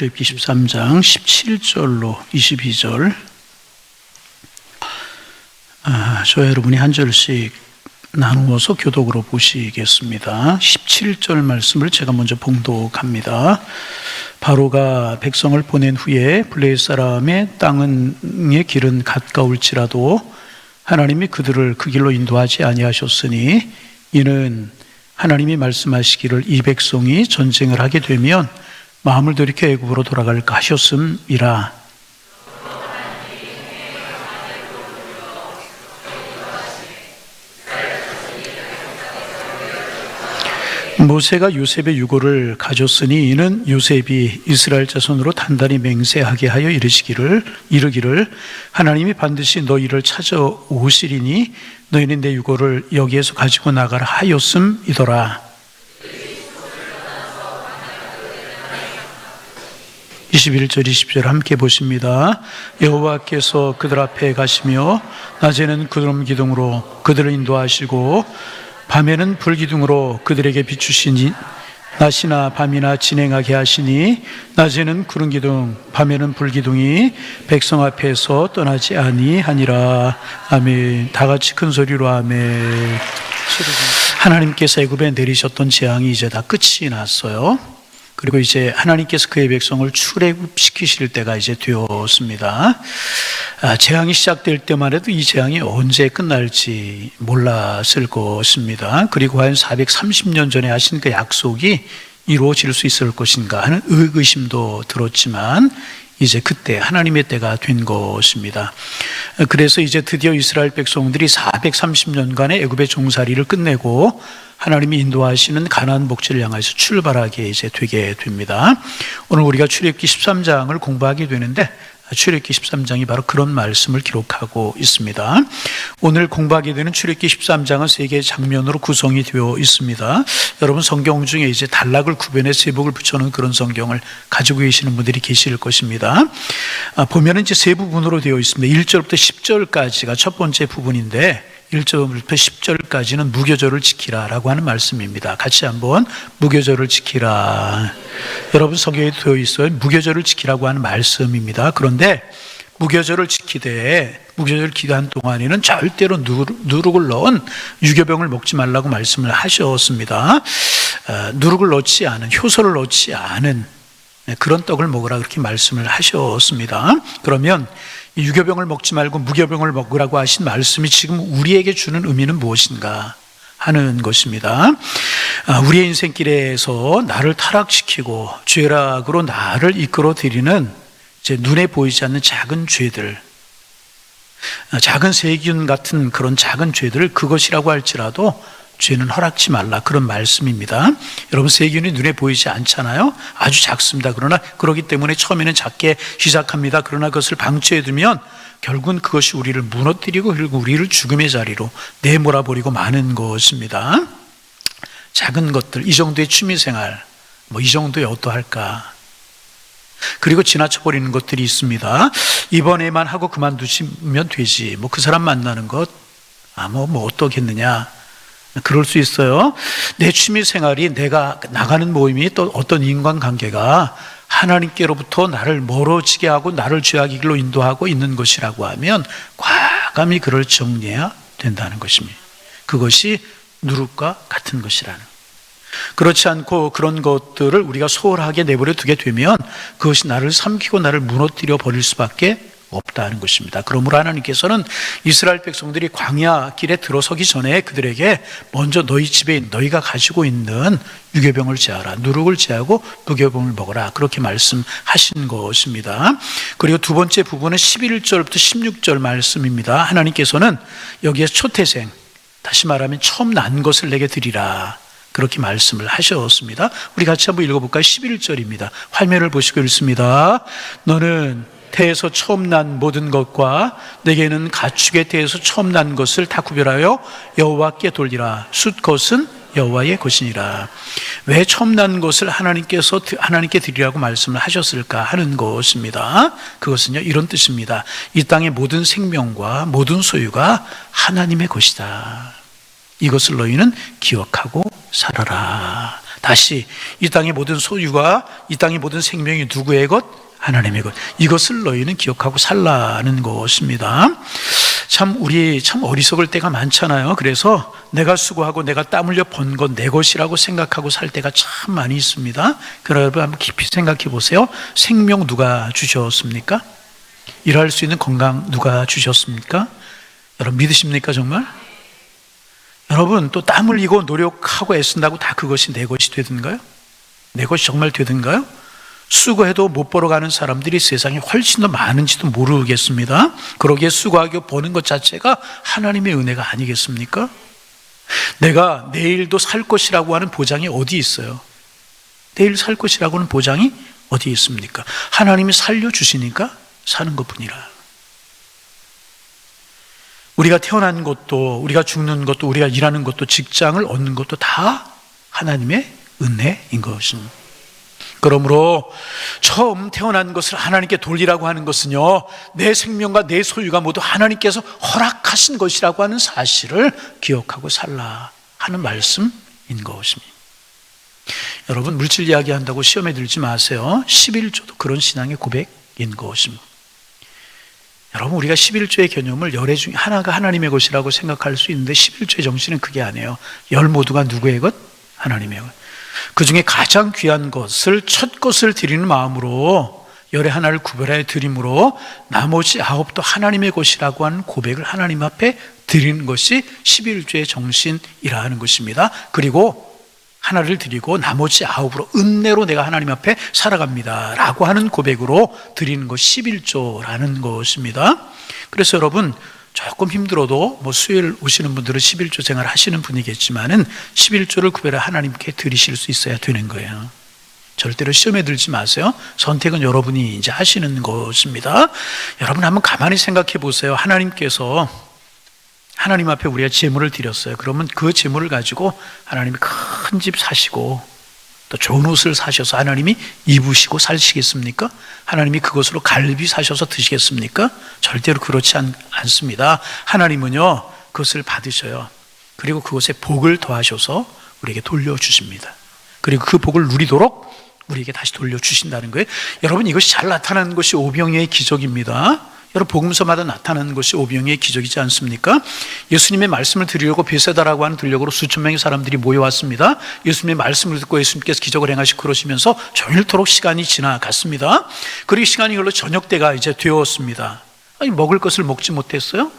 출애굽기 13장 17절로 22절. 저 여러분이 한 절씩 나누어서 교독으로 보시겠습니다. 17절 말씀을 제가 먼저 봉독합니다. 바로가 백성을 보낸 후에 블레셋 사람의 땅의 길은 가까울지라도 하나님이 그들을 그 길로 인도하지 아니하셨으니 이는 하나님이 말씀하시기를 이 백성이 전쟁을 하게 되면 마음을 돌이켜 애굽으로 돌아갈까 하셨음이라. 모세가 요셉의 유고를 가졌으니 이는 요셉이 이스라엘 자손으로 단단히 맹세하게 하여 이르기를 하나님이 반드시 너희를 찾아오시리니 너희는 내 유고를 여기에서 가지고 나가라 하였음이더라. 21절 20절 함께 보십니다. 여호와께서 그들 앞에 가시며 낮에는 구름 기둥으로 그들을 인도하시고 밤에는 불기둥으로 그들에게 비추시니 낮이나 밤이나 진행하게 하시니 낮에는 구름 기둥 밤에는 불기둥이 백성 앞에서 떠나지 아니하니라. 아멘. 다 같이 큰 소리로 아멘. 하나님께서 애굽에 내리셨던 재앙이 이제 다 끝이 났어요. 그리고 이제 하나님께서 그의 백성을 출애굽시키실 때가 이제 되었습니다. 재앙이 시작될 때만 해도 이 재앙이 언제 끝날지 몰랐을 것입니다. 그리고 과연 430년 전에 하신 그 약속이 이루어질 수 있을 것인가 하는 의구심도 들었지만 이제 그때 하나님의 때가 된 것입니다. 그래서 이제 드디어 이스라엘 백성들이 430년간의 애굽의 종살이를 끝내고 하나님이 인도하시는 가나안 복지를 향해서 출발하게 이제 되게 됩니다. 오늘 우리가 출애굽기 13장을 공부하게 되는데 출애굽기 13장이 바로 그런 말씀을 기록하고 있습니다. 오늘 공부하게 되는 출애굽기 13장은 세 개의 장면으로 구성이 되어 있습니다. 여러분 성경 중에 이제 단락을 구별해 제목을 붙여놓은 그런 성경을 가지고 계시는 분들이 계실 것입니다. 보면은 이제 세 부분으로 되어 있습니다. 1절부터 10절까지가 첫 번째 부분인데 1절부터 10절까지는 무교절을 지키라라고 하는 말씀입니다. 같이 한번 무교절을 지키라. 여러분 성경에 되어 있어요. 무교절을 지키라고 하는 말씀입니다. 그런데 무교절을 지키되 무교절 기간 동안에는 절대로 누룩을 넣은 유교병을 먹지 말라고 말씀을 하셨습니다. 누룩을 넣지 않은, 효소를 넣지 않은 그런 떡을 먹으라 그렇게 말씀을 하셨습니다. 그러면 유교병을 먹지 말고 무교병을 먹으라고 하신 말씀이 지금 우리에게 주는 의미는 무엇인가 하는 것입니다. 우리의 인생길에서 나를 타락시키고 죄락으로 나를 이끌어 들이는 이제 눈에 보이지 않는 작은 죄들, 작은 세균 같은 그런 작은 죄들을 그것이라고 할지라도 죄는 허락치 말라 그런 말씀입니다. 여러분 세균이 눈에 보이지 않잖아요. 아주 작습니다. 그러나 그렇기 때문에 처음에는 작게 시작합니다. 그러나 그것을 방치해두면 결국은 그것이 우리를 무너뜨리고 결국 우리를 죽음의 자리로 내몰아버리고 마는 것입니다. 작은 것들, 이 정도의 취미생활, 이 정도의 어떠할까. 그리고 지나쳐버리는 것들이 있습니다. 이번에만 하고 그만두시면 되지. 그 사람 만나는 것, 어떻겠느냐. 그럴 수 있어요. 내 취미 생활이 내가 나가는 모임이 또 어떤 인간관계가 하나님께로부터 나를 멀어지게 하고 나를 죄악의 길로 인도하고 있는 것이라고 하면 과감히 그를 정리해야 된다는 것입니다. 그것이 누룩과 같은 것이라는. 그렇지 않고 그런 것들을 우리가 소홀하게 내버려 두게 되면 그것이 나를 삼키고 나를 무너뜨려 버릴 수밖에 없다는 것입니다. 그러므로 하나님께서는 이스라엘 백성들이 광야 길에 들어서기 전에 그들에게 먼저 너희 집에 너희가 가지고 있는 유교병을 제하라, 누룩을 제하고 무교병을 먹어라 그렇게 말씀하신 것입니다. 그리고 두 번째 부분은 11절부터 16절 말씀입니다. 하나님께서는 여기에서 초태생, 다시 말하면 처음 난 것을 내게 드리라 그렇게 말씀을 하셨습니다. 우리 같이 한번 읽어볼까요? 11절입니다. 화면을 보시고 읽습니다. 너는 태에서 처음 난 모든 것과 내게는 가축의 태에서 처음 난 것을 다 구별하여 여호와께 돌리라. 숫것은 여호와의 것이니라. 왜 처음 난 것을 하나님께 드리라고 말씀을 하셨을까 하는 것입니다. 그것은요 이런 뜻입니다. 이 땅의 모든 생명과 모든 소유가 하나님의 것이다. 이것을 너희는 기억하고 살아라. 다시 이 땅의 모든 소유가, 이 땅의 모든 생명이 누구의 것? 하나님의 것. 이것을 너희는 기억하고 살라는 것입니다. 우리 참 어리석을 때가 많잖아요. 그래서 내가 수고하고 내가 땀 흘려 번 건 내 것이라고 생각하고 살 때가 참 많이 있습니다. 그러나 여러분 한번 깊이 생각해 보세요. 생명 누가 주셨습니까? 일할 수 있는 건강 누가 주셨습니까? 여러분 믿으십니까 정말? 여러분 또 땀 흘리고 노력하고 애쓴다고 다 그것이 내 것이 되든가요? 내 것이 정말 되든가요? 수고해도 못 벌어가는 사람들이 세상에 훨씬 더 많은지도 모르겠습니다. 그러기에 수고하고 버는 것 자체가 하나님의 은혜가 아니겠습니까? 내가 내일도 살 것이라고 하는 보장이 어디 있어요? 내일 살 것이라고 하는 보장이 어디 있습니까? 하나님이 살려주시니까 사는 것뿐이라. 우리가 태어난 것도, 우리가 죽는 것도, 우리가 일하는 것도, 직장을 얻는 것도 다 하나님의 은혜인 것입니다. 그러므로 처음 태어난 것을 하나님께 돌리라고 하는 것은요, 내 생명과 내 소유가 모두 하나님께서 허락하신 것이라고 하는 사실을 기억하고 살라 하는 말씀인 것입니다. 여러분 물질 이야기한다고 시험에 들지 마세요. 11조도 그런 신앙의 고백인 것입니다. 여러분 우리가 11조의 개념을 열애 중에 하나가 하나님의 것이라고 생각할 수 있는데 11조의 정신은 그게 아니에요. 열 모두가 누구의 것? 하나님의 것. 그 중에 가장 귀한 것을, 첫 것을 드리는 마음으로 열의 하나를 구별하여 드림으로 나머지 9도 하나님의 것이라고 하는 고백을 하나님 앞에 드리는 것이 11조의 정신이라 하는 것입니다. 그리고 하나를 드리고 나머지 9으로 은혜로 내가 하나님 앞에 살아갑니다 라고 하는 고백으로 드리는 것이 11조라는 것입니다. 그래서 여러분 조금 힘들어도 수요일 오시는 분들은 11조 생활 하시는 분이겠지만은 11조를 구별해 하나님께 드리실 수 있어야 되는 거예요. 절대로 시험에 들지 마세요. 선택은 여러분이 이제 하시는 것입니다. 여러분 한번 가만히 생각해 보세요. 하나님께서 하나님 앞에 우리가 제물을 드렸어요. 그러면 그 제물을 가지고 하나님이 큰 집 사시고 또 좋은 옷을 사셔서 하나님이 입으시고 사시겠습니까? 하나님이 그것으로 갈비 사셔서 드시겠습니까? 절대로 그렇지 않습니다. 하나님은요 그것을 받으셔요. 그리고 그것에 복을 더하셔서 우리에게 돌려주십니다. 그리고 그 복을 누리도록 우리에게 다시 돌려주신다는 거예요. 여러분 이것이 잘 나타나는 것이 오병이어의 기적입니다. 여러분 복음서마다 나타나는 것이 오병이어의 기적이지 않습니까? 예수님의 말씀을 들으려고 베세다라고 하는 들녘으로 수천 명의 사람들이 모여왔습니다. 예수님의 말씀을 듣고 예수님께서 기적을 행하시고 그러시면서 종일토록 시간이 지나갔습니다. 그리고 시간이 흘러 저녁 때가 이제 되었습니다. 아니 먹을 것을 먹지 못했어요?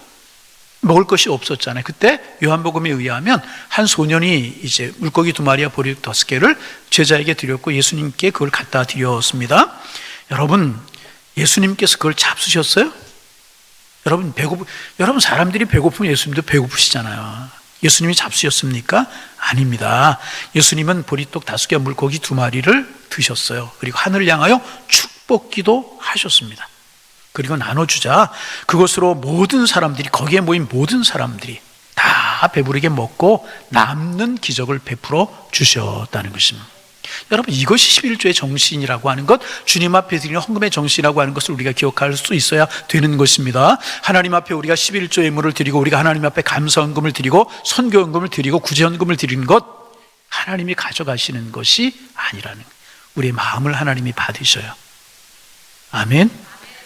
먹을 것이 없었잖아요. 그때 요한복음에 의하면 한 소년이 이제 물고기 2마리와 보리 5개를 제자에게 드렸고 예수님께 그걸 갖다 드렸습니다. 여러분 예수님께서 그걸 잡수셨어요? 여러분 사람들이 배고프면 예수님도 배고프시잖아요. 예수님이 잡수셨습니까? 아닙니다. 예수님은 보리떡 5개와 물고기 2마리를 드셨어요. 그리고 하늘을 향하여 축복기도 하셨습니다. 그리고 나눠주자 그것으로 모든 사람들이, 거기에 모인 모든 사람들이 다 배부르게 먹고 남는 기적을 베풀어 주셨다는 것입니다. 여러분 이것이 11조의 정신이라고 하는 것, 주님 앞에 드리는 헌금의 정신이라고 하는 것을 우리가 기억할 수 있어야 되는 것입니다. 하나님 앞에 우리가 11조 예물을 드리고 우리가 하나님 앞에 감사헌금을 드리고 선교헌금을 드리고 구제헌금을 드리는 것, 하나님이 가져가시는 것이 아니라는 거예요. 우리의 마음을 하나님이 받으셔요. 아멘.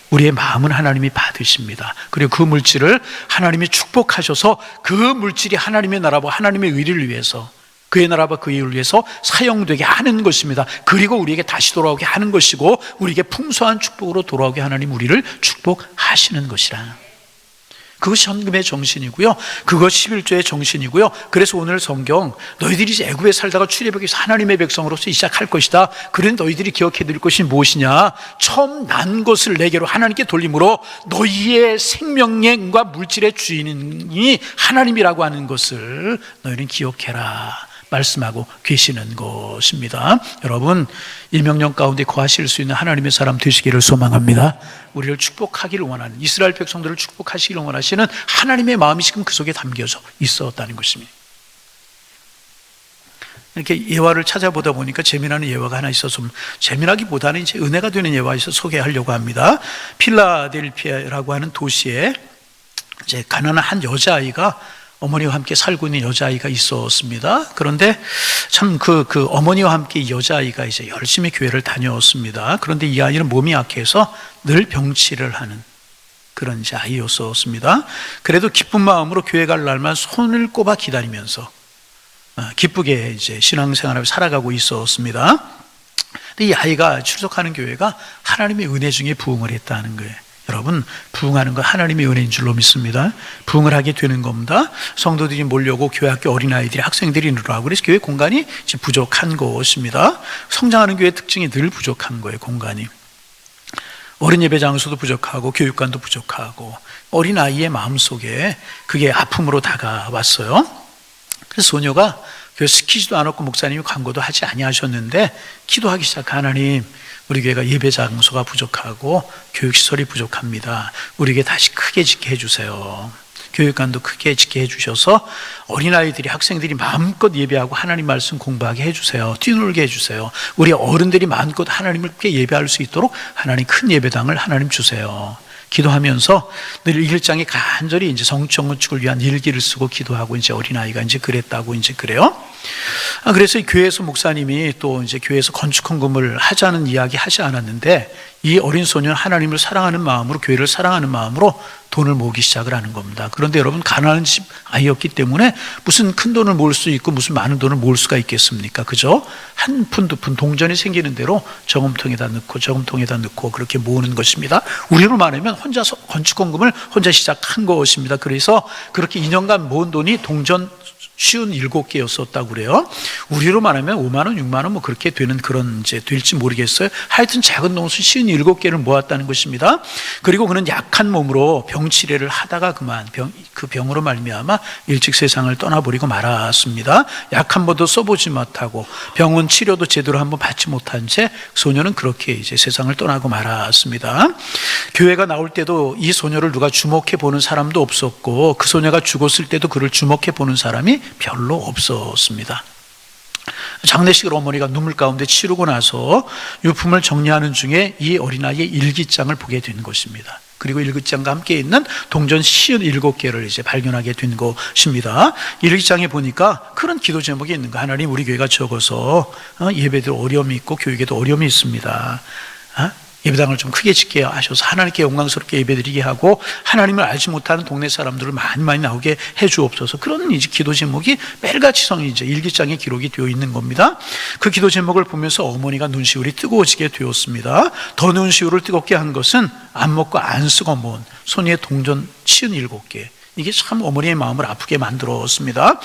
우리의 마음은 하나님이 받으십니다. 그리고 그 물질을 하나님이 축복하셔서 그 물질이 하나님의 나라와 하나님의 의를 위해서, 그의 나라와 그의 의를 위해서 사용되게 하는 것입니다. 그리고 우리에게 다시 돌아오게 하는 것이고 우리에게 풍성한 축복으로 돌아오게 하나님 우리를 축복하시는 것이라. 그것이 헌금의 정신이고요. 그것이 11조의 정신이고요. 그래서 오늘 성경 너희들이 이제 애굽에 살다가 출애굽에 위해서 하나님의 백성으로서 시작할 것이다. 그런 너희들이 기억해야 될 것이 무엇이냐? 처음 난 것을 내게로 하나님께 돌림으로 너희의 생명과 물질의 주인이 하나님이라고 하는 것을 너희는 기억해라 말씀하고 계시는 것입니다. 여러분 일명령 가운데 거하실 수 있는 하나님의 사람 되시기를 소망합니다. 우리를 축복하기를 원하는, 이스라엘 백성들을 축복하시기를 원하시는 하나님의 마음이 지금 그 속에 담겨져 있었다는 것입니다. 이렇게 예화를 찾아보다 보니까 재미나는 예화가 하나 있어서, 재미나기보다는 이제 은혜가 되는 예화에서 소개하려고 합니다. 필라델피아라고 하는 도시에 이제 가난한 한 여자아이가 어머니와 함께 살고 있는 여자아이가 있었습니다. 그런데 참 그 어머니와 함께 이 여자아이가 이제 열심히 교회를 다녔습니다. 그런데 이 아이는 몸이 약해서 늘 병치를 하는 그런 이제 아이였었습니다. 그래도 기쁜 마음으로 교회 갈 날만 손을 꼽아 기다리면서 기쁘게 이제 신앙생활을 살아가고 있었습니다. 근데 이 아이가 출석하는 교회가 하나님의 은혜 중에 부흥을 했다는 거예요. 여러분, 부흥하는 건 하나님의 은혜인 줄로 믿습니다. 부흥을 하게 되는 겁니다. 성도들이 몰려오고 교회 학교 어린아이들이 학생들이 늘어나고 그래서 교회 공간이 이제 부족한 것입니다. 성장하는 교회의 특징이 늘 부족한 거예요. 공간이. 어린 예배 장소도 부족하고 교육관도 부족하고 어린아이의 마음속에 그게 아픔으로 다가왔어요. 그래서 소녀가 교회 시키지도 않았고 목사님이 광고도 하지 아니하셨는데 기도하기 시작한 하나님, 우리 교회가 예배 장소가 부족하고 교육시설이 부족합니다. 우리 교회 다시 크게 짓게 해주세요. 교육관도 크게 짓게 해주셔서 어린아이들이 학생들이 마음껏 예배하고 하나님 말씀 공부하게 해주세요. 뛰놀게 해주세요. 우리 어른들이 마음껏 하나님을 크게 예배할 수 있도록 하나님 큰 예배당을 하나님 주세요. 기도하면서 늘 일장에 간절히 이제 성청 건축을 위한 일기를 쓰고 기도하고 이제 어린아이가 이제 그랬다고 이제 그래요. 그래서 교회에서 목사님이 또 이제 교회에서 건축 헌금을 하자는 이야기 하지 않았는데 이 어린 소녀는 하나님을 사랑하는 마음으로 교회를 사랑하는 마음으로 돈을 모으기 시작을 하는 겁니다. 그런데 여러분, 가난한 집 아이였기 때문에 무슨 큰 돈을 모을 수 있고 무슨 많은 돈을 모을 수가 있겠습니까? 그죠? 한 푼, 두 푼 동전이 생기는 대로 저금통에다 넣고 저금통에다 넣고 그렇게 모으는 것입니다. 우리로 말하면 혼자서 건축 헌금을 혼자 시작한 것입니다. 그래서 그렇게 2년간 모은 돈이 동전 57개였었다고 그래요. 우리로 말하면 5만 원, 6만 원 뭐 그렇게 되는 그런 이제 될지 모르겠어요. 하여튼 작은 동수 57개를 모았다는 것입니다. 그리고 그는 약한 몸으로 병치레를 하다가 그만 그 병으로 말미암아 일찍 세상을 떠나버리고 말았습니다. 약 한 번도 써보지 못하고 병원 치료도 제대로 한번 받지 못한 채 소녀는 그렇게 이제 세상을 떠나고 말았습니다. 교회가 나올 때도 이 소녀를 누가 주목해 보는 사람도 없었고 그 소녀가 죽었을 때도 그를 주목해 보는 사람이 별로 없었습니다. 장례식을 어머니가 눈물 가운데 치르고 나서 유품을 정리하는 중에 이 어린아이의 일기장을 보게 된 것입니다. 그리고 일기장과 함께 있는 동전 57개를 이제 발견하게 된 것입니다. 일기장에 보니까 그런 기도 제목이 있는 거. 하나님, 우리 교회가 적어서 예배도 어려움이 있고 교육에도 어려움이 있습니다. 예배당을 좀 크게 짓게 하셔서 하나님께 영광스럽게 예배드리게 하고 하나님을 알지 못하는 동네 사람들을 많이 나오게 해주옵소서. 그런 이제 기도 제목이 매일같이 이제 일기장에 기록이 되어 있는 겁니다. 그 기도 제목을 보면서 어머니가 눈시울이 뜨거워지게 되었습니다. 더 눈시울을 뜨겁게 한 것은 안 먹고 안 쓰고 모은 손에 동전 57개. 이게 참 어머니의 마음을 아프게 만들었습니다.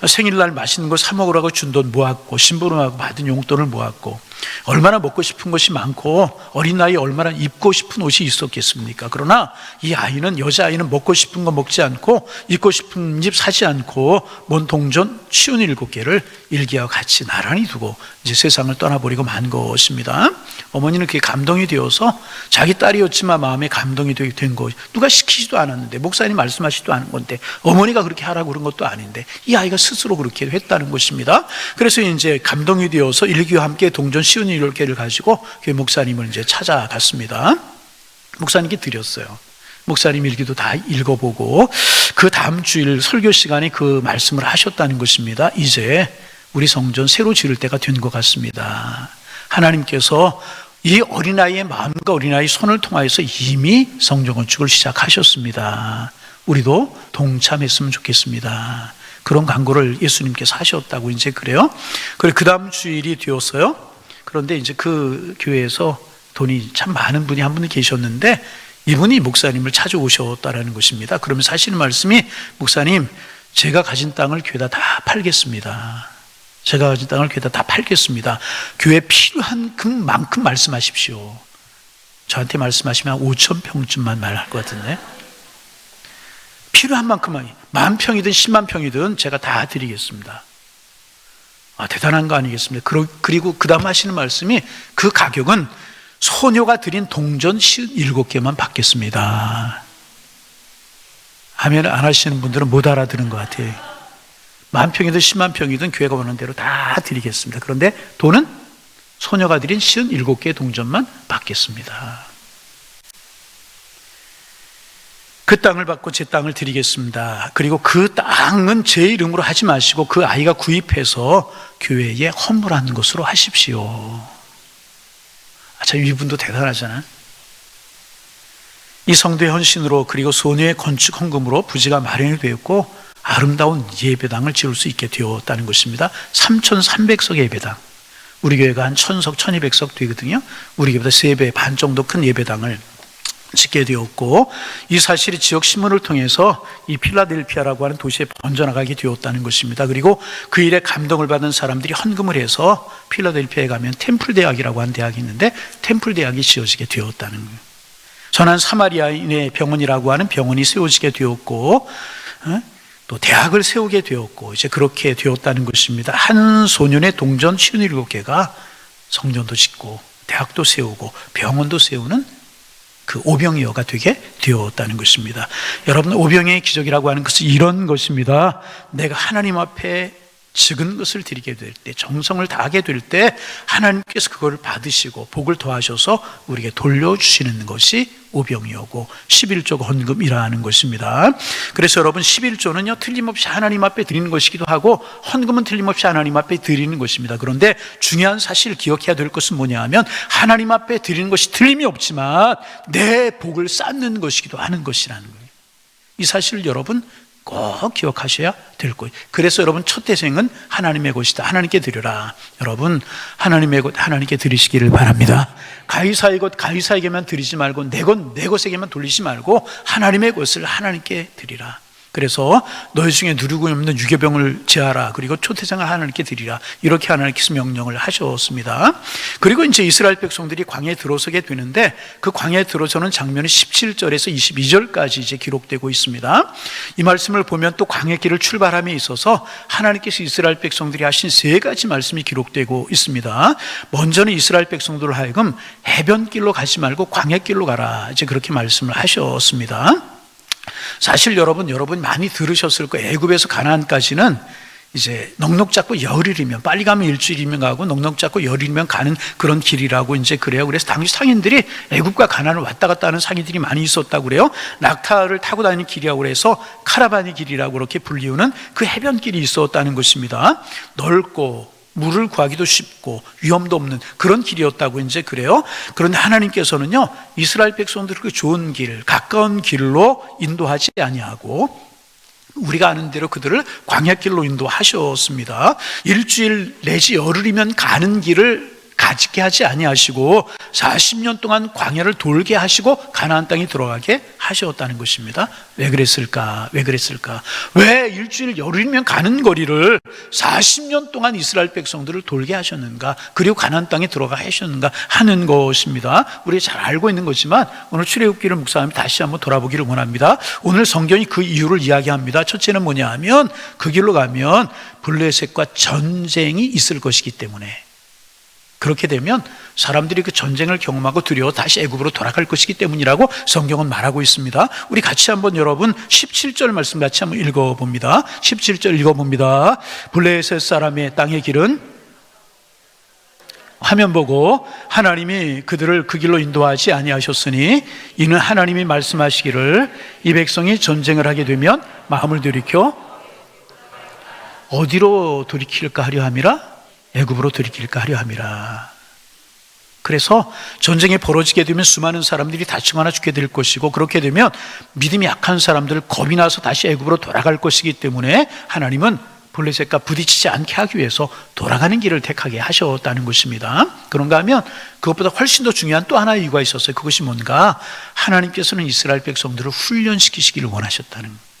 생일날 맛있는 거 사 먹으라고 준 돈 모았고 신부름하고 받은 용돈을 모았고 얼마나 먹고 싶은 것이 많고 어린 나이에 얼마나 입고 싶은 옷이 있었겠습니까? 그러나 이 아이는, 여자아이는 먹고 싶은 거 먹지 않고 입고 싶은 집 사지 않고 뭔 동전 57개를 일기와 같이 나란히 두고 이제 세상을 떠나버리고 만 것입니다. 어머니는 그게 감동이 되어서 자기 딸이었지만 마음에 감동이 된 거. 누가 시키지도 않았는데, 목사님 말씀하시지도 않은 건데, 어머니가 그렇게 하라고 그런 것도 아닌데 이 아이가 스스로 그렇게 했다는 것입니다. 그래서 이제 감동이 되어서 일기와 함께 동전 57개를 가지고 교회 목사님을 이제 찾아갔습니다. 목사님께 드렸어요. 목사님 일기도 다 읽어보고 그 다음 주일 설교 시간에 그 말씀을 하셨다는 것입니다. 이제 우리 성전 새로 지을 때가 된 것 같습니다. 하나님께서 이 어린아이의 마음과 어린아이의 손을 통하여서 이미 성전 건축을 시작하셨습니다. 우리도 동참했으면 좋겠습니다. 그런 광고를 예수님께서 하셨다고 이제 그래요. 그리고 그 다음 주일이 되었어요. 그런데 이제 그 교회에서 돈이 참 많은 분이 한 분 계셨는데 이분이 목사님을 찾아오셨다라는 것입니다. 그러면서 하시는 말씀이, 목사님, 제가 가진 땅을 교회에다 다 팔겠습니다. 제가 가진 땅을 교회에다 다 팔겠습니다. 교회에 필요한 그만큼 말씀하십시오. 저한테 말씀하시면 5,000평쯤만 말할 것 같은데, 필요한 만큼만, 10,000평이든 100,000평이든 제가 다 드리겠습니다. 대단한 거 아니겠습니까? 그리고 그 다음 하시는 말씀이, 그 가격은 소녀가 드린 동전 57개만 받겠습니다. 하면 안 하시는 분들은 못 알아들은 것 같아요. 10,000평이든 100,000평이든 교회가 원하는 대로 다 드리겠습니다. 그런데 돈은 소녀가 드린 57개의 동전만 받겠습니다. 그 땅을 받고 제 땅을 드리겠습니다. 그리고 그 땅은 제 이름으로 하지 마시고 그 아이가 구입해서 교회에 헌물하는 것으로 하십시오. 참 이분도 대단하잖아요. 이 성도의 헌신으로 그리고 소녀의 건축 헌금으로 부지가 마련이 되었고 아름다운 예배당을 지을 수 있게 되었다는 것입니다. 3,300석 예배당. 우리 교회가 한 1,000석, 1,200석 되거든요. 우리 교회보다 3배 반 정도 큰 예배당을 짓게 되었고, 이 사실이 지역 신문을 통해서 이 필라델피아라고 하는 도시에 번져나가게 되었다는 것입니다. 그리고 그 일에 감동을 받은 사람들이 헌금을 해서 필라델피아에 가면 템플 대학이라고 하는 대학이 있는데 템플 대학이 지어지게 되었다는 거예요. 전한 사마리아인의 병원이라고 하는 병원이 세워지게 되었고, 또 대학을 세우게 되었고, 이제 그렇게 되었다는 것입니다. 한 소년의 동전 57개가 성전도 짓고 대학도 세우고 병원도 세우는 그 오병이어가 되게 되었다는 것입니다. 여러분, 오병이어의 기적이라고 하는 것은 이런 것입니다. 내가 하나님 앞에 적은 것을 드리게 될 때, 정성을 다하게 될 때 하나님께서 그걸 받으시고 복을 더하셔서 우리에게 돌려주시는 것이 오병이어고 11조 헌금이라는 것입니다. 그래서 여러분, 11조는요 틀림없이 하나님 앞에 드리는 것이기도 하고 헌금은 틀림없이 하나님 앞에 드리는 것입니다. 그런데 중요한 사실 기억해야 될 것은 뭐냐 하면 하나님 앞에 드리는 것이 틀림이 없지만 내 복을 쌓는 것이기도 하는 것이라는 거예요. 이 사실을 여러분 꼭 기억하셔야 될 거예요. 그래서 여러분, 첫 태생은 하나님의 것이다. 하나님께 드려라. 여러분, 하나님의 것 하나님께 드리시기를 바랍니다. 가이사의 것 가이사에게만 드리지 말고 내 것 내 것에게만 돌리지 말고 하나님의 것을 하나님께 드리라. 그래서 너희 중에 누르고 없는 유교병을 제하라. 그리고 초태생을 하나님께 드리라. 이렇게 하나님께서 명령을 하셨습니다. 그리고 이제 이스라엘 백성들이 광야에 들어서게 되는데 그 광야에 들어서는 장면이 17절에서 22절까지 이제 기록되고 있습니다. 이 말씀을 보면 또 광야길을 출발함에 있어서 하나님께서 이스라엘 백성들이 하신 3가지 말씀이 기록되고 있습니다. 먼저는 이스라엘 백성들을 하여금 해변길로 가지 말고 광야길로 가라. 이제 그렇게 말씀을 하셨습니다. 사실 여러분이 많이 들으셨을 거예요. 애굽에서 가나안까지는 이제 넉넉 잡고 열흘이면, 빨리 가면 일주일이면 가고 넉넉 잡고 열흘이면 가는 그런 길이라고 이제 그래요. 그래서 당시 상인들이 애굽과 가나안을 왔다 갔다 하는 상인들이 많이 있었다고 그래요. 낙타를 타고 다니는 길이라고 그래서 카라반의 길이라고 그렇게 불리우는 그 해변길이 있었다는 것입니다. 넓고 물을 구하기도 쉽고 위험도 없는 그런 길이었다고 이제 그래요. 그런데 하나님께서는요 이스라엘 백성들을 그 좋은 길, 가까운 길로 인도하지 아니하고 우리가 아는 대로 그들을 광야길로 인도하셨습니다. 일주일 내지 열흘이면 가는 길을 가지게 하지 아니하시고 40년 동안 광야를 돌게 하시고 가나안 땅에 들어가게 하셨다는 것입니다. 왜 그랬을까? 왜 일주일 열흘이면 가는 거리를 40년 동안 이스라엘 백성들을 돌게 하셨는가? 그리고 가나안 땅에 들어가 하셨는가 하는 것입니다. 우리가 잘 알고 있는 거지만 오늘 출애굽기를 묵상하면 다시 한번 돌아보기를 원합니다. 오늘 성경이 그 이유를 이야기합니다. 첫째는 뭐냐 하면 그 길로 가면 블레셋과 전쟁이 있을 것이기 때문에, 그렇게 되면 사람들이 그 전쟁을 경험하고 두려워 다시 애굽으로 돌아갈 것이기 때문이라고 성경은 말하고 있습니다. 우리 같이 한번 여러분 17절 말씀 같이 한번 읽어봅니다. 17절 읽어봅니다. 블레셋 사람의 땅의 길은 화면 보고 하나님이 그들을 그 길로 인도하지 아니하셨으니 이는 하나님이 말씀하시기를 이 백성이 전쟁을 하게 되면 마음을 돌이켜 어디로 돌이킬까 하려 함이라? 애굽으로 돌이킬까 하려 함이라. 그래서 전쟁이 벌어지게 되면 수많은 사람들이 다치거나 죽게 될 것이고, 그렇게 되면 믿음이 약한 사람들 겁이 나서 다시 애굽으로 돌아갈 것이기 때문에 하나님은 블레셋과 부딪히지 않게 하기 위해서 돌아가는 길을 택하게 하셨다는 것입니다. 그런가 하면 그것보다 훨씬 더 중요한 또 하나의 이유가 있었어요. 그것이 뭔가, 하나님께서는 이스라엘 백성들을 훈련시키시기를 원하셨다는 거예요.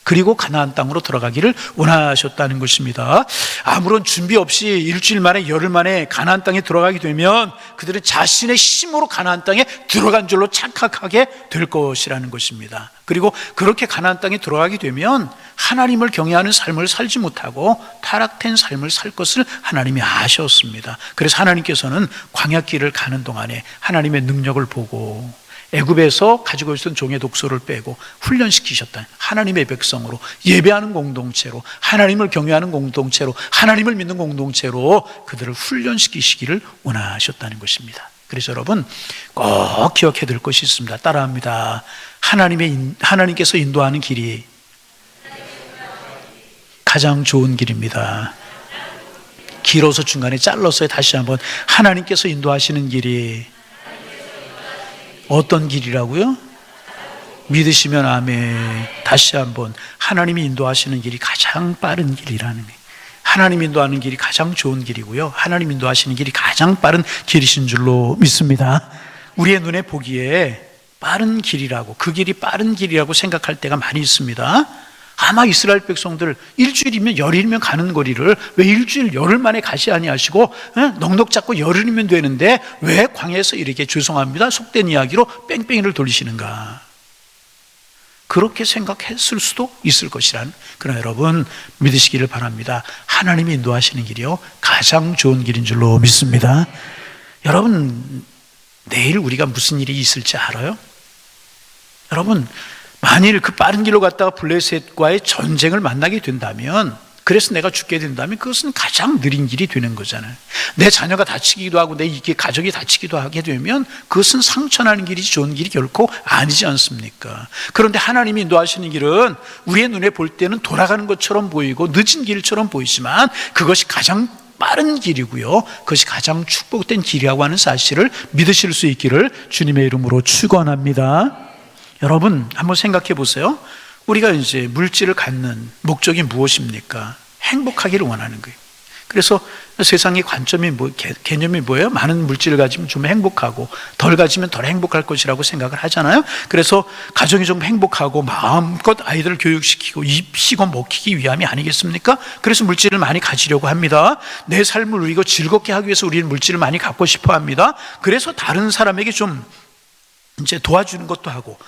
그리고 가나안 땅으로 들어가기를 원하셨다는 것입니다. 아무런 준비 없이 일주일 만에 열흘 만에 가나안 땅에 들어가게 되면 그들은 자신의 힘으로 가나안 땅에 들어간 줄로 착각하게 될 것이라는 것입니다. 그리고 그렇게 가나안 땅에 들어가게 되면 하나님을 경외하는 삶을 살지 못하고 타락된 삶을 살 것을 하나님이 아셨습니다. 그래서 하나님께서는 광야길을 가는 동안에 하나님의 능력을 보고 애굽에서 가지고 있었던 종의 독소를 빼고 훈련시키셨다. 하나님의 백성으로, 예배하는 공동체로, 하나님을 경외하는 공동체로, 하나님을 믿는 공동체로 그들을 훈련시키시기를 원하셨다는 것입니다. 그래서 여러분 꼭 기억해야 될 것이 있습니다. 따라합니다. 하나님께서 인도하는 길이 가장 좋은 길입니다. 길어서 중간에 잘라서 다시 한번, 하나님께서 인도하시는 길이 어떤 길이라고요? 믿으시면 아멘. 다시 한번, 하나님이 인도하시는 길이 가장 빠른 길이라는 거예요. 하나님 인도하는 길이 가장 좋은 길이고요, 하나님 인도하시는 길이 가장 빠른 길이신 줄로 믿습니다. 우리의 눈에 보기에 빠른 길이라고, 그 길이 빠른 길이라고 생각할 때가 많이 있습니다. 아마 이스라엘 백성들 일주일이면 열흘이면 가는 거리를 왜 일주일 열흘 만에 가시 아니하시고 넉넉 잡고 열흘이면 되는데 왜 광야에서 이렇게, 죄송합니다, 속된 이야기로 뺑뺑이를 돌리시는가? 그렇게 생각했을 수도 있을 것이란, 그러나 여러분 믿으시기를 바랍니다. 하나님이 인도하시는 길이요 가장 좋은 길인 줄로 믿습니다. 여러분, 내일 우리가 무슨 일이 있을지 알아요? 여러분, 만일 그 빠른 길로 갔다가 블레셋과의 전쟁을 만나게 된다면, 그래서 내가 죽게 된다면 그것은 가장 느린 길이 되는 거잖아요. 내 자녀가 다치기도 하고 내 가족이 다치기도 하게 되면 그것은 상처나는 길이지 좋은 길이 결코 아니지 않습니까? 그런데 하나님이 인도하시는 길은 우리의 눈에 볼 때는 돌아가는 것처럼 보이고 늦은 길처럼 보이지만 그것이 가장 빠른 길이고요, 그것이 가장 축복된 길이라고 하는 사실을 믿으실 수 있기를 주님의 이름으로 축원합니다. 여러분 한번 생각해 보세요. 우리가 이제 물질을 갖는 목적이 무엇입니까? 행복하기를 원하는 거예요. 그래서 세상의 관점이 개념이 뭐예요? 많은 물질을 가지면 좀 행복하고 덜 가지면 덜 행복할 것이라고 생각을 하잖아요. 그래서 가정이 좀 행복하고 마음껏 아이들을 교육시키고 입히고 먹히기 위함이 아니겠습니까? 그래서 물질을 많이 가지려고 합니다. 내 삶을 누리고 즐겁게 하기 위해서 우리는 물질을 많이 갖고 싶어 합니다. 그래서 다른 사람에게 좀 이제 도와주는 것도 하고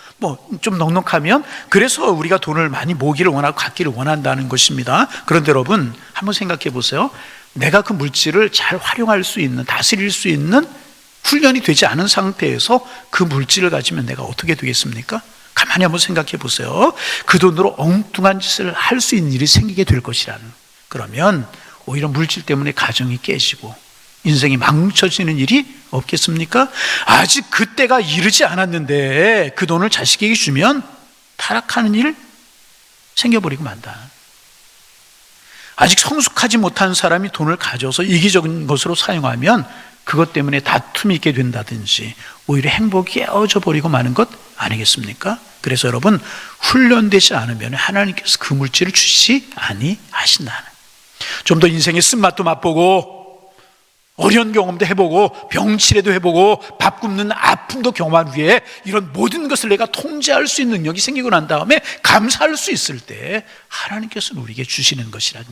좀 넉넉하면 그래서 우리가 돈을 많이 모으기를 원하고 갖기를 원한다는 것입니다. 그런데 여러분 한번 생각해 보세요. 내가 그 물질을 잘 활용할 수 있는, 다스릴 수 있는 훈련이 되지 않은 상태에서 그 물질을 가지면 내가 어떻게 되겠습니까? 가만히 한번 생각해 보세요. 그 돈으로 엉뚱한 짓을 할 수 있는 일이 생기게 될 것이라는, 그러면 오히려 물질 때문에 가정이 깨지고 인생이 망쳐지는 일이 없겠습니까? 아직 그때가 이르지 않았는데 그 돈을 자식에게 주면 타락하는 일 생겨버리고 만다. 아직 성숙하지 못한 사람이 돈을 가져서 이기적인 것으로 사용하면 그것 때문에 다툼이 있게 된다든지 오히려 행복이 깨어져 버리고 마는 것 아니겠습니까? 그래서 여러분, 훈련되지 않으면 하나님께서 그 물질을 주시지 아니하신다는, 좀 더 인생의 쓴맛도 맛보고 어려운 경험도 해보고 병치레도 해보고 밥 굶는 아픔도 경험한 후에 이런 모든 것을 내가 통제할 수 있는 능력이 생기고 난 다음에 감사할 수 있을 때 하나님께서는 우리에게 주시는 것이라는.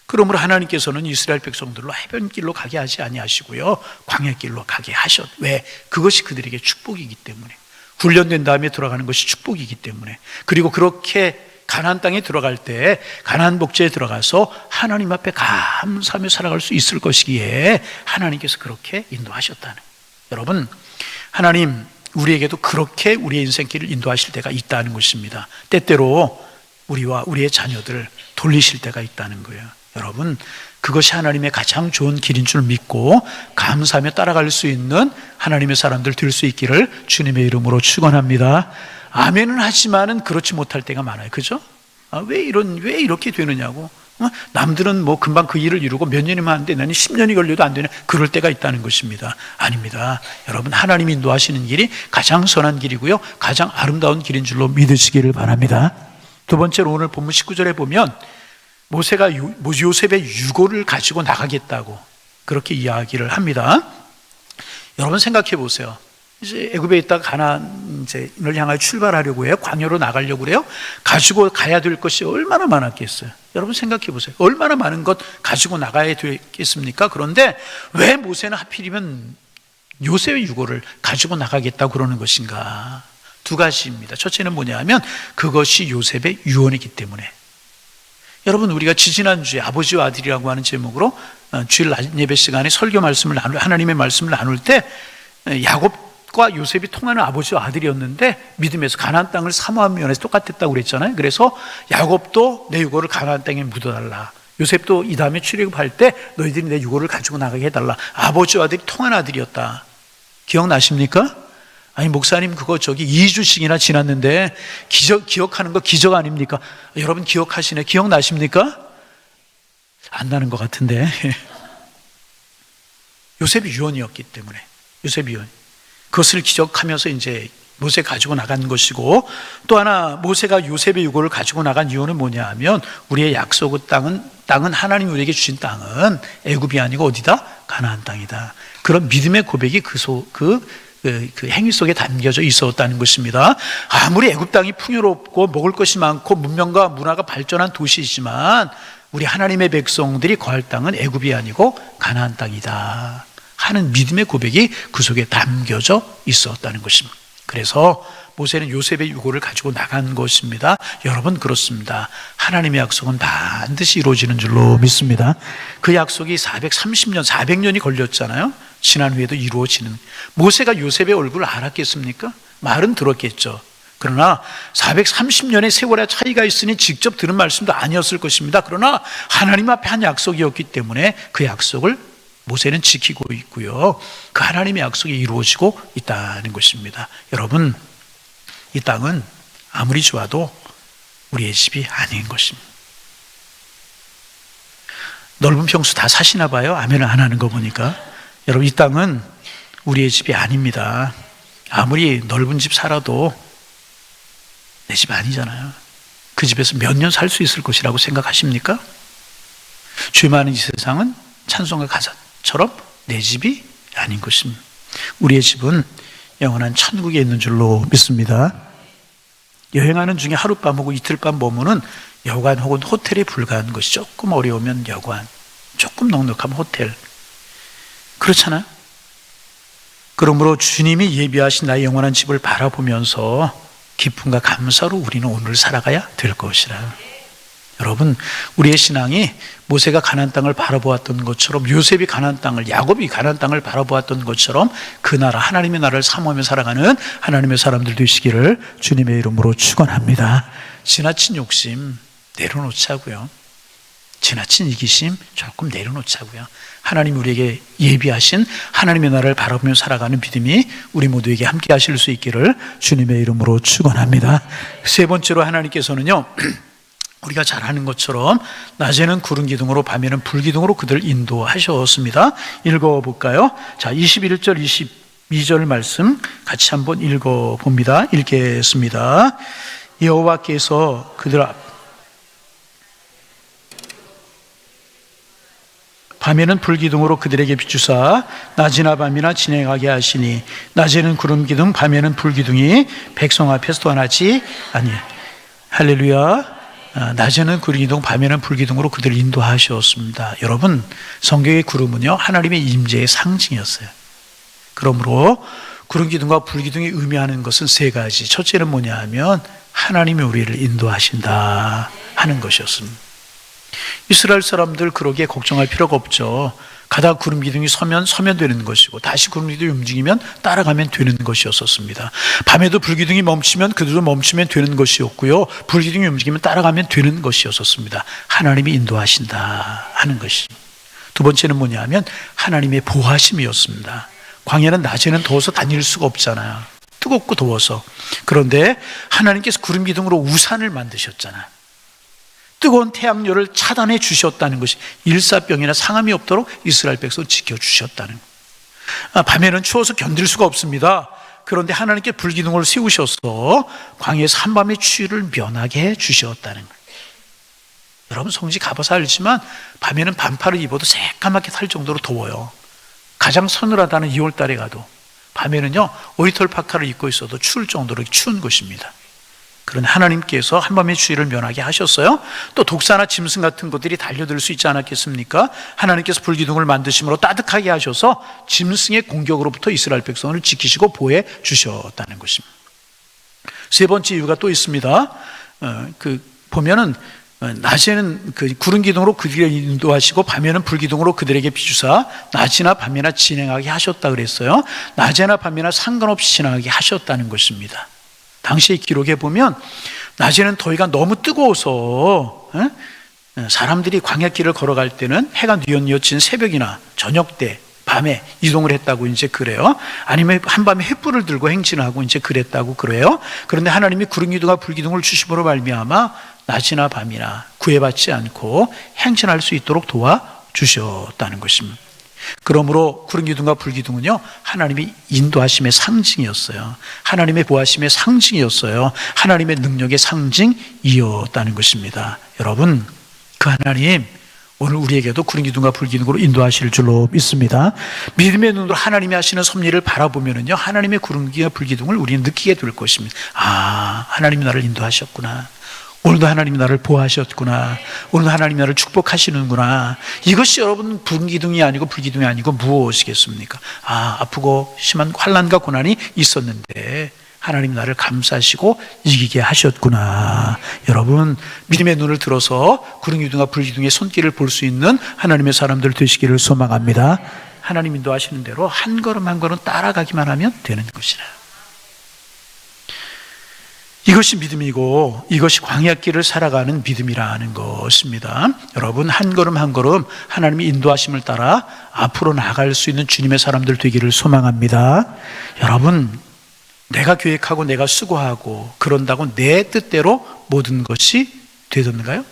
그러므로 하나님께서는 이스라엘 백성들로 해변길로 가게 하지 아니하시고요 광야길로 가게 하셨. 왜? 그것이 그들에게 축복이기 때문에, 훈련된 다음에 들어가는 것이 축복이기 때문에, 그리고 그렇게 가나안 땅에 들어갈 때 가나안 복지에 들어가서 하나님 앞에 감사하며 살아갈 수 있을 것이기에 하나님께서 그렇게 인도하셨다는. 여러분, 하나님 우리에게도 그렇게 우리의 인생길을 인도하실 때가 있다는 것입니다. 때때로 우리와 우리의 자녀들을 돌리실 때가 있다는 거예요. 여러분, 그것이 하나님의 가장 좋은 길인 줄 믿고 감사하며 따라갈 수 있는 하나님의 사람들 될 수 있기를 주님의 이름으로 축원합니다. 아멘은 하지만은 그렇지 못할 때가 많아요. 그죠? 왜 이렇게 되느냐고. 남들은 금방 그 일을 이루고 몇 년이면 하는데 나는 10년이 걸려도 안 되냐, 그럴 때가 있다는 것입니다. 아닙니다. 여러분, 하나님이 인도하시는 길이 가장 선한 길이고요 가장 아름다운 길인 줄로 믿으시기를 바랍니다. 두 번째로 오늘 본문 19절에 보면 모세가 요셉의 유고를 가지고 나가겠다고 그렇게 이야기를 합니다. 여러분 생각해 보세요. 이제 애굽에 있다가 가나안을 향하여 출발하려고 해요. 광야로 나가려고 그래요. 가지고 가야 될 것이 얼마나 많았겠어요. 여러분 생각해 보세요. 얼마나 많은 것 가지고 나가야 되겠습니까? 그런데 왜 모세는 하필이면 요셉의 유고를 가지고 나가겠다고 그러는 것인가? 두 가지입니다. 첫째는 뭐냐면 그것이 요셉의 유언이기 때문에. 여러분, 우리가 지지난주에 아버지와 아들이라고 하는 제목으로 주일 낮 예배 시간에 설교 말씀을 하나님의 말씀을 나눌 때 야곱과 요셉이 통하는 아버지와 아들이었는데 믿음에서 가나안 땅을 사모한 면에서 똑같았다고 그랬잖아요. 그래서 야곱도 내 유고를 가나안 땅에 묻어달라, 요셉도 이 다음에 출애굽할 때 너희들이 내 유고를 가지고 나가게 해달라. 아버지와 아들이 통한 아들이었다. 기억나십니까? 아니 목사님 그거 저기 2주씩이나 지났는데 기억하는 거 기적 아닙니까? 여러분 기억하시네. 기억나십니까? 안 나는 것 같은데. 요셉이 유언이었기 때문에. 요셉이 유언. 그것을 기억하면서 이제 모세 가지고 나간 것이고, 또 하나 모세가 요셉의 유고를 가지고 나간 이유는 뭐냐 하면 우리의 약속의 땅은 하나님이 우리에게 주신 땅은 애굽이 아니고 어디다? 가나안 땅이다. 그런 믿음의 고백이 그 행위 속에 담겨져 있었다는 것입니다. 아무리 애굽 땅이 풍요롭고 먹을 것이 많고 문명과 문화가 발전한 도시이지만 우리 하나님의 백성들이 거할 땅은 애굽이 아니고 가나안 땅이다 하는 믿음의 고백이 그 속에 담겨져 있었다는 것입니다. 그래서 모세는 요셉의 유고를 가지고 나간 것입니다. 여러분 그렇습니다. 하나님의 약속은 반드시 이루어지는 줄로 믿습니다. 그 약속이 430년, 400년이 걸렸잖아요. 지난 후에도 이루어지는. 모세가 요셉의 얼굴을 알았겠습니까? 말은 들었겠죠. 그러나 430년의 세월의 차이가 있으니 직접 들은 말씀도 아니었을 것입니다. 그러나 하나님 앞에 한 약속이었기 때문에 그 약속을 모세는 지키고 있고요. 그 하나님의 약속이 이루어지고 있다는 것입니다. 여러분, 이 땅은 아무리 좋아도 우리의 집이 아닌 것입니다. 넓은 평수 다 사시나 봐요. 아멘을 안 하는 거 보니까. 여러분, 이 땅은 우리의 집이 아닙니다. 아무리 넓은 집 살아도 내 집 아니잖아요. 그 집에서 몇 년 살 수 있을 것이라고 생각하십니까? 주의 많은 이 세상은 찬송가 가사처럼 내 집이 아닌 것입니다. 우리의 집은 영원한 천국에 있는 줄로 믿습니다. 여행하는 중에 하룻밤 혹은 이틀밤 머무는 여관 혹은 호텔에 불과한 것이, 조금 어려우면 여관, 조금 넉넉하면 호텔, 그렇잖아요. 그러므로 주님이 예비하신 나의 영원한 집을 바라보면서 기쁨과 감사로 우리는 오늘을 살아가야 될 것이라. 여러분, 우리의 신앙이 모세가 가나안 땅을 바라보았던 것처럼, 요셉이 가나안 땅을, 야곱이 가나안 땅을 바라보았던 것처럼 그 나라, 하나님의 나라를 사모하며 살아가는 하나님의 사람들 되시기를 주님의 이름으로 축원합니다. 지나친 욕심 내려놓자고요. 지나친 이기심 조금 내려놓자고요. 하나님 우리에게 예비하신 하나님의 나라를 바라보며 살아가는 믿음이 우리 모두에게 함께 하실 수 있기를 주님의 이름으로 축원합니다. 세 번째로 하나님께서는요, 우리가 잘 아는 것처럼 낮에는 구름 기둥으로 밤에는 불 기둥으로 그들을 인도하셨습니다. 읽어볼까요? 자, 21절 22절 말씀 같이 한번 읽어봅니다. 읽겠습니다. 여호와께서 그들 앞 밤에는 불기둥으로 그들에게 비추사 낮이나 밤이나 진행하게 하시니 낮에는 구름기둥 밤에는 불기둥이 백성 앞에서 떠나지 아니. 할렐루야. 낮에는 구름기둥 밤에는 불기둥으로 그들을 인도하셨습니다. 여러분, 성경의 구름은요 하나님의 임재의 상징이었어요. 그러므로 구름기둥과 불기둥이 의미하는 것은 세 가지. 첫째는 뭐냐 하면 하나님이 우리를 인도하신다 하는 것이었습니다. 이스라엘 사람들 그러기에 걱정할 필요가 없죠. 가다가 구름 기둥이 서면 되는 것이고, 다시 구름 기둥이 움직이면 따라가면 되는 것이었습니다. 밤에도 불기둥이 멈추면 그들도 멈추면 되는 것이었고요, 불기둥이 움직이면 따라가면 되는 것이었습니다. 하나님이 인도하신다 하는 것이. 두 번째는 뭐냐 하면 하나님의 보호하심이었습니다. 광야는 낮에는 더워서 다닐 수가 없잖아요. 뜨겁고 더워서. 그런데 하나님께서 구름 기둥으로 우산을 만드셨잖아요. 뜨거운 태양열을 차단해 주셨다는 것이, 일사병이나 상함이 없도록 이스라엘 백성을 지켜주셨다는 것. 밤에는 추워서 견딜 수가 없습니다. 그런데 하나님께 불기둥을 세우셔서 광야에서 한밤의 추위를 면하게 해 주셨다는 것. 여러분, 성지 가봐서 알지만 밤에는 반팔을 입어도 새까맣게 탈 정도로 더워요. 가장 서늘하다는 2월 달에 가도 밤에는요 오리털 파카를 입고 있어도 추울 정도로 추운 것입니다. 그런데 하나님께서 한밤의 추위를 면하게 하셨어요. 또 독사나 짐승 같은 것들이 달려들 수 있지 않았겠습니까? 하나님께서 불기둥을 만드심으로 따뜻하게 하셔서 짐승의 공격으로부터 이스라엘 백성을 지키시고 보호해 주셨다는 것입니다. 세 번째 이유가 또 있습니다. 보면은 낮에는 구름 기둥으로 그들을 인도하시고 밤에는 불기둥으로 그들에게 비추사 낮이나 밤이나 진행하게 하셨다 그랬어요. 낮이나 밤이나 상관없이 진행하게 하셨다는 것입니다. 당시의 기록에 보면 낮에는 더위가 너무 뜨거워서 사람들이 광야길을 걸어갈 때는 해가 뉘엿뉘엿진 새벽이나 저녁 때, 밤에 이동을 했다고 이제 그래요. 아니면 한밤에 횃불을 들고 행진하고 이제 그랬다고 그래요. 그런데 하나님이 구름기둥과 불기둥을 주심으로 말미암아 낮이나 밤이나 구애받지 않고 행진할 수 있도록 도와주셨다는 것입니다. 그러므로 구름기둥과 불기둥은요, 하나님의 인도하심의 상징이었어요. 하나님의 보호하심의 상징이었어요. 하나님의 능력의 상징이었다는 것입니다. 여러분, 그 하나님 오늘 우리에게도 구름기둥과 불기둥으로 인도하실 줄로 믿습니다. 믿음의 눈으로 하나님이 하시는 섭리를 바라보면은요, 하나님의 구름기둥과 불기둥을 우리는 느끼게 될 것입니다. 아, 하나님이 나를 인도하셨구나. 오늘도 하나님이 나를 보호하셨구나. 오늘도 하나님이 나를 축복하시는구나. 이것이 여러분 불기둥이 아니고 불기둥이 아니고 무엇이겠습니까? 아, 아프고 심한 환난과 고난이 있었는데 하나님 나를 감싸시고 이기게 하셨구나. 여러분, 믿음의 눈을 들어서 구름기둥과 불기둥의 손길을 볼 수 있는 하나님의 사람들 되시기를 소망합니다. 하나님 인도하시는 대로 한 걸음 한 걸음 따라가기만 하면 되는 것이라. 이것이 믿음이고 이것이 광야길을 살아가는 믿음이라는 것입니다. 여러분, 한 걸음 한 걸음 하나님의 인도하심을 따라 앞으로 나아갈 수 있는 주님의 사람들 되기를 소망합니다. 여러분, 내가 계획하고 내가 수고하고 그런다고 내 뜻대로 모든 것이 되던가요?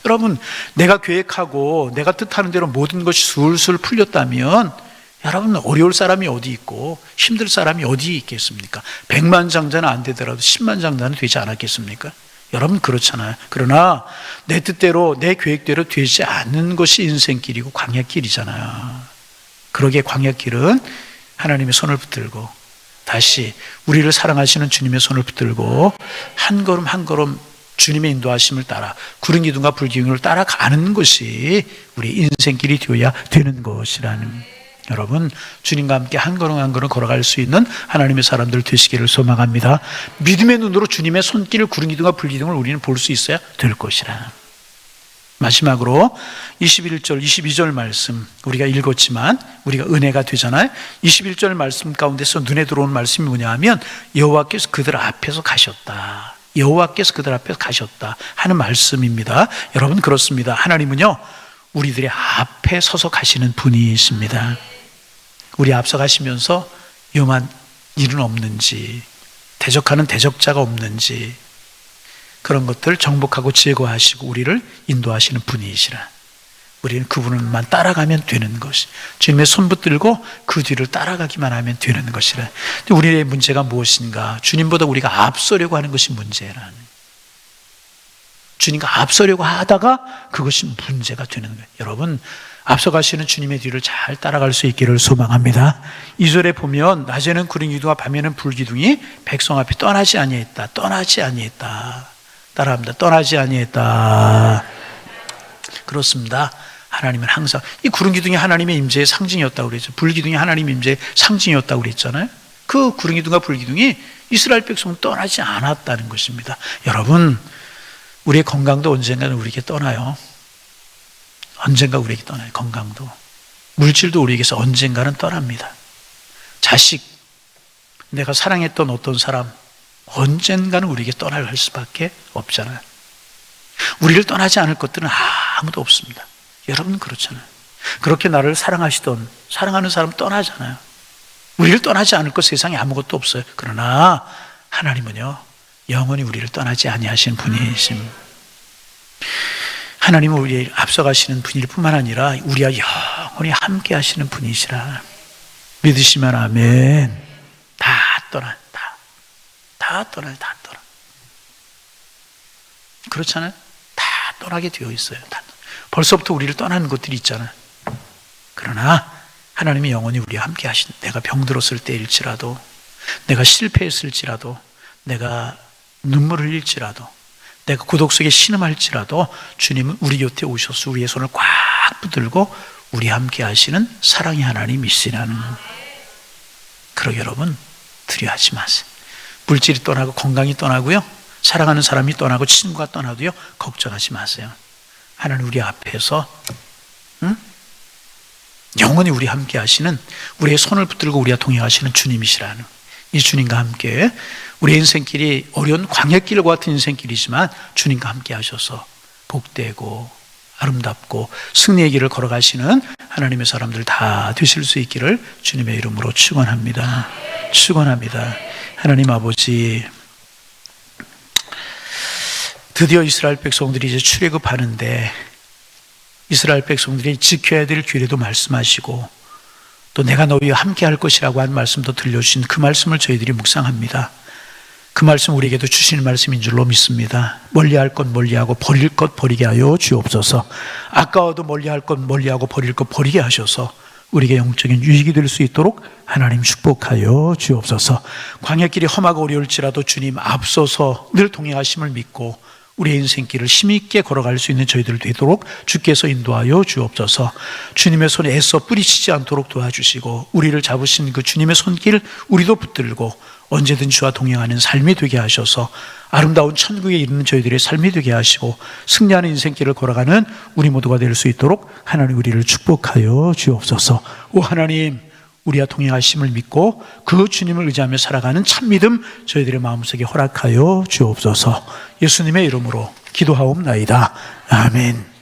여러분, 내가 계획하고 내가 뜻하는 대로 모든 것이 술술 풀렸다면 여러분, 어려울 사람이 어디 있고 힘들 사람이 어디 있겠습니까? 100만장자는 안 되더라도 10만장자는 되지 않았겠습니까? 여러분, 그렇잖아요. 그러나 내 뜻대로 내 계획대로 되지 않는 것이 인생길이고 광야길이잖아요. 그러기에 광야길은 하나님의 손을 붙들고 다시 우리를 사랑하시는 주님의 손을 붙들고 한 걸음 한 걸음 주님의 인도하심을 따라 구름기둥과 불기둥을 따라가는 것이 우리 인생길이 되어야 되는 것이라는, 여러분, 주님과 함께 한 걸음 한 걸음 걸어갈 수 있는 하나님의 사람들 되시기를 소망합니다. 믿음의 눈으로 주님의 손길을 구름기둥과 불기둥을 우리는 볼 수 있어야 될 것이라. 마지막으로 21절, 22절 말씀 우리가 읽었지만 우리가 은혜가 되잖아요. 21절 말씀 가운데서 눈에 들어오는 말씀이 뭐냐 하면 여호와께서 그들 앞에서 가셨다. 여호와께서 그들 앞에서 가셨다 하는 말씀입니다. 여러분, 그렇습니다. 하나님은요, 우리들의 앞에 서서 가시는 분이십니다. 우리 앞서 가시면서 위험한 일은 없는지, 대적하는 대적자가 없는지 그런 것들 정복하고 제거하시고 우리를 인도하시는 분이시라. 우리는 그분만 따라가면 되는 것이, 주님의 손 붙들고 그 뒤를 따라가기만 하면 되는 것이라. 근데 우리의 문제가 무엇인가? 주님보다 우리가 앞서려고 하는 것이 문제라는, 주님과 앞서려고 하다가 그것이 문제가 되는 거예요. 여러분, 앞서가시는 주님의 뒤를 잘 따라갈 수 있기를 소망합니다. 2절에 보면 낮에는 구름기둥과 밤에는 불기둥이 백성 앞에 떠나지 아니했다. 떠나지 아니했다. 따라합니다. 떠나지 아니했다. 그렇습니다. 하나님은 항상, 이 구름기둥이 하나님의 임재의 상징이었다고 그랬죠. 불기둥이 하나님의 임재의 상징이었다고 그랬잖아요. 그 구름기둥과 불기둥이 이스라엘 백성은 떠나지 않았다는 것입니다. 여러분, 우리의 건강도 언젠가는 우리에게 떠나요. 언젠가 우리에게 떠나요. 건강도, 물질도 우리에게서 언젠가는 떠납니다. 자식, 내가 사랑했던 어떤 사람, 언젠가는 우리에게 떠나갈 수밖에 없잖아요. 우리를 떠나지 않을 것들은 아무도 없습니다. 여러분은 그렇잖아요. 그렇게 나를 사랑하시던 사랑하는 사람 떠나잖아요. 우리를 떠나지 않을 것 세상에 아무것도 없어요. 그러나 하나님은요, 영원히 우리를 떠나지 아니하시는 분이십니다. 하나님은 우리를 앞서가시는 분일 뿐만 아니라 우리와 영원히 함께 하시는 분이시라. 믿으시면 아멘. 다 떠나. 그렇잖아요. 다 떠나게 되어 있어요. 벌써부터 우리를 떠나는 것들이 있잖아요. 그러나 하나님이 영원히 우리와 함께 하신, 내가 병들었을 때일지라도, 내가 실패했을지라도, 내가 눈물을 흘릴지라도, 내가 고독 속에 신음할지라도 주님은 우리 곁에 오셔서 우리의 손을 꽉 붙들고 우리와 함께 하시는 사랑의 하나님이시라는. 그러게 여러분, 두려워하지 마세요. 물질이 떠나고 건강이 떠나고요, 사랑하는 사람이 떠나고 친구가 떠나도요, 걱정하지 마세요. 하나님 우리 앞에서 영원히 우리 함께 하시는, 우리의 손을 붙들고 우리와 동행하시는 주님이시라는, 이 주님과 함께 우리의 인생길이 어려운 광야길과 같은 인생길이지만 주님과 함께 하셔서 복되고 아름답고 승리의 길을 걸어가시는 하나님의 사람들 다 되실 수 있기를 주님의 이름으로 축원합니다. 축원합니다. 하나님 아버지, 드디어 이스라엘 백성들이 이제 출애굽하는데 이스라엘 백성들이 지켜야 될 규례도 말씀하시고 또 내가 너희와 함께 할 것이라고 한 말씀도 들려주신 그 말씀을 저희들이 묵상합니다. 그 말씀 우리에게도 주시는 말씀인 줄로 믿습니다. 멀리할 것 멀리하고 버릴 것 버리게 하여 주옵소서. 아까워도 멀리할 것 멀리하고 버릴 것 버리게 하셔서 우리에게 영적인 유익이 될 수 있도록 하나님 축복하여 주옵소서. 광야길이 험하고 어려울지라도 주님 앞서서 늘 동행하심을 믿고 우리의 인생길을 힘있게 걸어갈 수 있는 저희들 되도록 주께서 인도하여 주옵소서. 주님의 손에 애써 뿌리치지 않도록 도와주시고 우리를 잡으신 그 주님의 손길 우리도 붙들고 언제든 주와 동행하는 삶이 되게 하셔서 아름다운 천국에 이르는 저희들의 삶이 되게 하시고 승리하는 인생길을 걸어가는 우리 모두가 될 수 있도록 하나님 우리를 축복하여 주옵소서. 오 하나님, 우리와 동행하심을 믿고 그 주님을 의지하며 살아가는 참믿음 저희들의 마음속에 허락하여 주옵소서. 예수님의 이름으로 기도하옵나이다. 아멘.